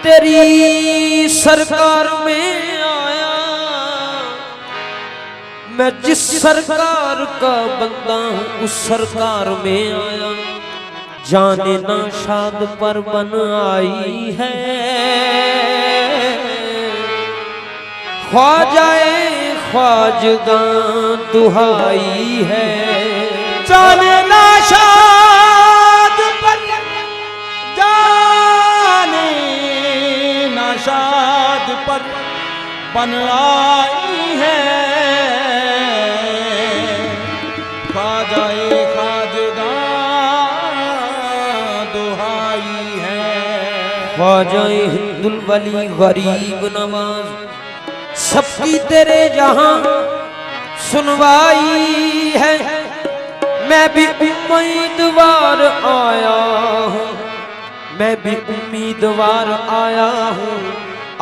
तेरी सरकार में आया, मैं जिस सरकार का बंदा हूँ उस सरकार में आया। जाने ना शाद पर बन आई है, ख्वाजाए ख्वाजदा दुहाई है। जाने ना शाद पर, जाने ना शाद पर बन आई है, ख्वाजाए ख्वाजदा दुहाई है। ख्वाजाए हिंदुल वली गरीब नवाज, सबकी तेरे जहां सुनवाई है। मैं भी उम्मीदवार आया हूँ, मैं भी उम्मीदवार आया हूँ।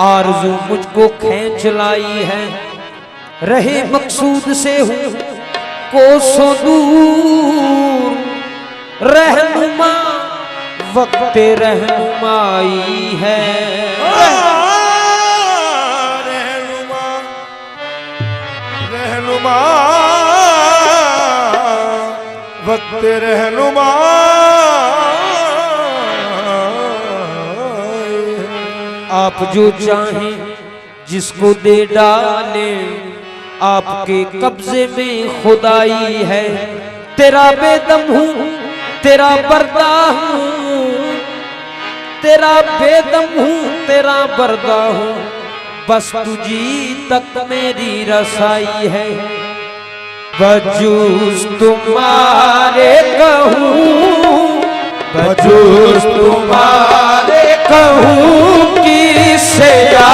आरज़ू मुझको खींच लाई है, रहे मकसूद से हूँ कोसों दूर। रहनुमा वक्त रहनुमाई है, रहनुमा वक्त रहनुमा। आप जो चाहें जिसको दे डाले, आपके कब्जे में खुदाई है। तेरा बेदम हूँ, तेरा बर्दा हूँ, तेरा बेदम हूँ, तेरा बर्दा हूँ। बस तुझी तक मेरी रसाई है। बजूस तुम्हारे कहूँ, बजूस तुम्हारे कहूँ किसे या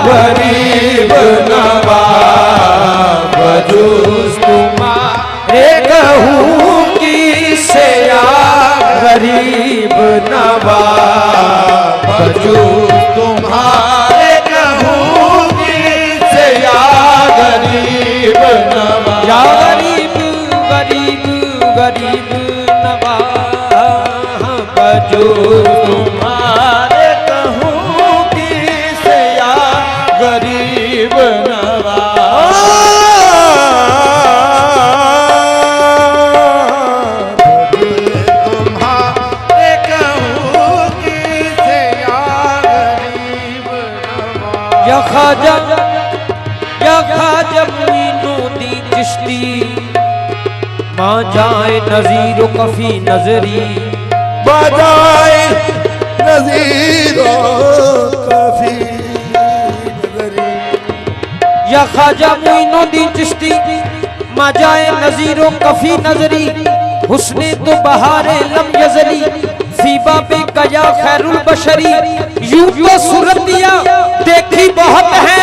गरीब नवाज। बजूस तुम्हारे कहूँ किसे या गरीब नवाज। बजूस तुम्हारे कहूँ किसे या गरीब नवाज। या गरीब गरीब गरीब नवाज। बजूस तुम्हारे कहूँ किसे या गरीब नवाज। तुम्हारे कहूँ किसे या गरीब नवाज। या ख्वाजा मुइनुद्दीन चिश्ती, माँ जाए नज़ीर कफी नजरी। बजाए नज़ीरो कफी नजरी। या ख्वाजा मुइनुद्दीन चिश्ती, माँ जाए नज़ीरो कफी नजरी। हुस्ने तो बहारे लम यजली, सीबा पे कया खैरुल बशरी। यूं तो सूरतिया देखी बहुत है,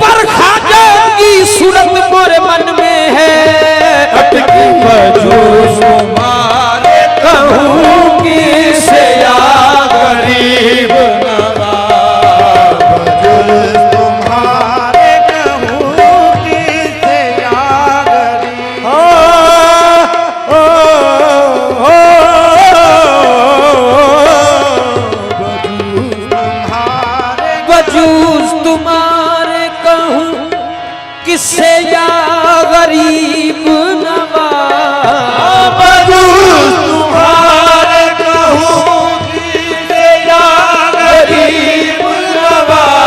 पर ख्वाजा की सूरत मोरे मन में है। अटकी बजूस तुम्हारे कहूँ किसे या गरीब नवाज। बजूस तुम्हारे कहूँ किसे या गरीब। बजूस तुम्हारे कहूँ किसे या गरीब नवाज। बजूस तुम्हारे कहूँ किसे या गरीब नवाज।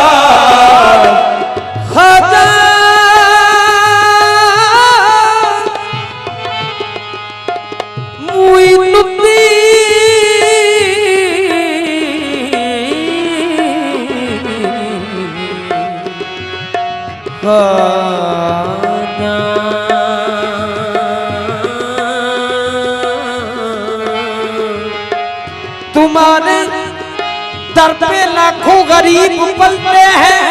ख्वाजा तुम्हारे दर पे लाखों गरीब पलते हैं।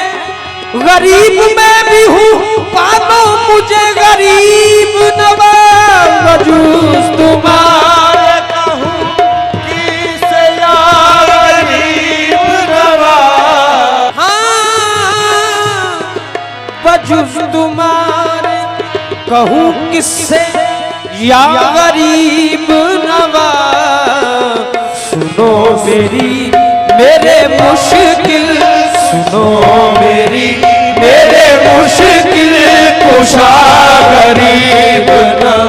गरीब मैं भी हूँ, पालो मुझे गरीब नवाज। बजूस तुम्हारे कहूँ किसे या गरीब नवाज। हाँ, बजूस तुम्हारे कहूँ किससे या गरीब नवाज। सुनो मेरी मेरे मुश्किल सुनो मेरी, मेरे मुश्किल कुशा गरीब ना